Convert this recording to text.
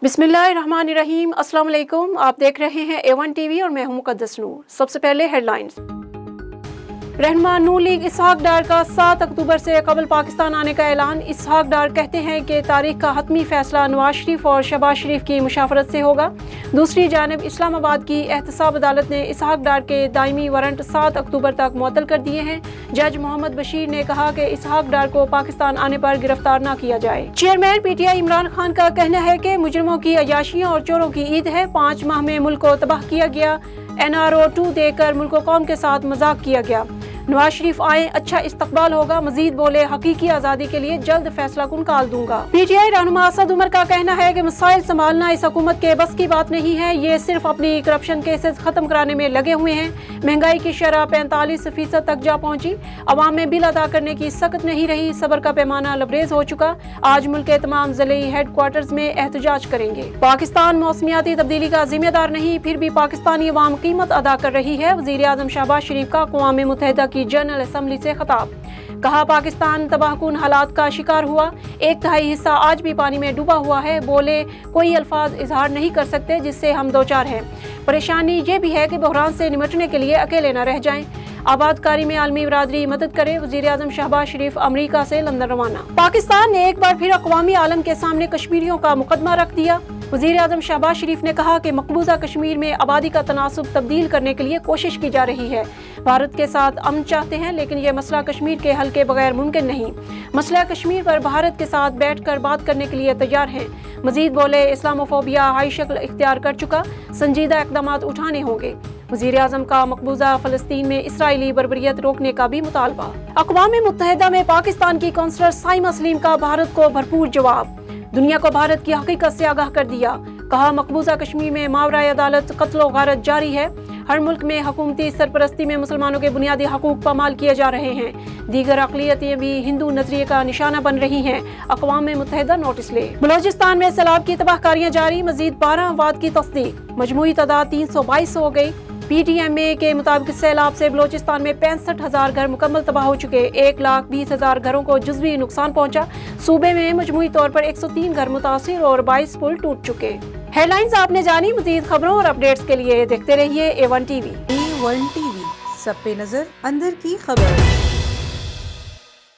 बिस्मिल्लाहिर्रहमानिर्रहीम। अस्सलाम वालेकुम। आप देख रहे हैं A1 टीवी और मैं हूं मुक़द्दस नूर। सबसे पहले हेडलाइंस। रहनुमा नून लीग इसहाक डार का 7 अक्टूबर से कबल पाकिस्तान आने का ऐलान। इसहाक डार कहते हैं कि तारीख का हतमी फैसला नवाज शरीफ और शहबाज शरीफ की मुशावरत से होगा। दूसरी जानिब इस्लामाबाद की एहतसाब अदालत ने इसहाक डार के दायमी वारंट 7 अक्टूबर तक मुअत्तल कर दिए हैं। जज मोहम्मद बशीर ने कहा कि इसहाक डार को पाकिस्तान आने पर गिरफ्तार न किया जाए। चेयरमैन PTI इमरान खान का कहना है कि मुजरिमों की अयाशियों और चोरों की ईद है। 5 माह में मुल्क को तबाह किया गया। NRO 2 देकर मुल्क को कौम के साथ मजाक किया गया। नवाज शरीफ आए, अच्छा इस्तकबाल होगा। मजीद बोले, हकीकी आज़ादी के लिए जल्द फैसला कुन काल दूंगा। PTI रहनुमा असद उमर का कहना है कि मसाइल संभालना इस हुकूमत के बस की बात नहीं है। ये सिर्फ अपनी करप्शन केसेस खत्म कराने में लगे हुए हैं। महंगाई की शरह 45% तक जा पहुंची। अवाम में बिल अदा करने की सकत नहीं रही। सब्र का पैमाना लबरेज हो चुका। आज मुल्क के तमाम ज़िले हेडक्वार्टर्स में एहतजाज करेंगे। पाकिस्तान मौसमियाती तब्दीली का जिम्मेदार नहीं, फिर भी पाकिस्तानी अवाम कीमत अदा कर रही है। वज़ीर आज़म शहबाज शरीफ का अक़वाम मुत्तहिदा की जनरल असम्बली से खिताब। कहा, पाकिस्तान तबाहकुन हालात का शिकार हुआ। 1/3 हिस्सा आज भी पानी में डूबा हुआ है। बोले, कोई अल्फाज इजहार नहीं कर सकते जिससे हम दो चार हैं। परेशानी ये भी है कि बहरान से निमटने के लिए अकेले न रह जाएं। आबादकारी में आलमी बरादरी मदद करे। वज़ीर आज़म शहबाज शरीफ अमरीका से लंदन रवाना। पाकिस्तान ने एक बार फिर अक़वामी आलम के सामने कश्मीरियों का मुकदमा रख दिया। वज़ीर आज़म शहबाज शरीफ ने कहा कि मकबूजा कश्मीर में आबादी का तनासुब तब्दील करने के लिए कोशिश की जा रही है। भारत के साथ अमन चाहते हैं, लेकिन यह मसला कश्मीर के हल के बगैर मुमकिन नहीं। मसला कश्मीर पर भारत के साथ बैठकर बात करने के लिए तैयार हैं। मजीद बोले, इस्लामोफोबिया हाई शक्ल इख्तियार कर चुका, संजीदा इक़दाम उठाने होंगे। वज़ीर आज़म का मकबूजा फ़लस्तीन में इसराइली बर्बरियत रोकने का भी मुतालबा। अक़वाम मुत्तहिदा में पाकिस्तान की कौंसलर साइमा सलीम का भारत को भरपूर जवाब। दुनिया को भारत की हकीकत से आगाह कर दिया। कहा, मकबूजा कश्मीर में मावराए अदालत कत्ल गारत जारी है। हर मुल्क में हुकूमती सरपरस्ती में मुसलमानों के बुनियादी हकूक पामाल किए जा रहे हैं। दीगर अक़लियतें भी हिंदू नजरिए का निशाना बन रही हैं। अक़वाम मुत्तहिदा नोटिस ले। बलोचिस्तान में सैलाब की तबाहकारियां जारी। मजीद 12 अमवात की तस्दीक। मजमूई तादाद 322 हो गई। PTMA के मुताबिक सैलाब से बलोचिस्तान में 65,000 घर मुकम्मल तबाह हो चुके। 1,20,000 घरों को जुज़वी नुकसान पहुंचा। सूबे में मजमूई तौर पर 103 घर मुतासिर और 22 पुल टूट चुके। हेडलाइंस आपने जानी। मजीद खबरों और अपडेट्स के लिए देखते रहिए A1 टीवी। A1 टीवी, सब पे नजर, अंदर की खबर।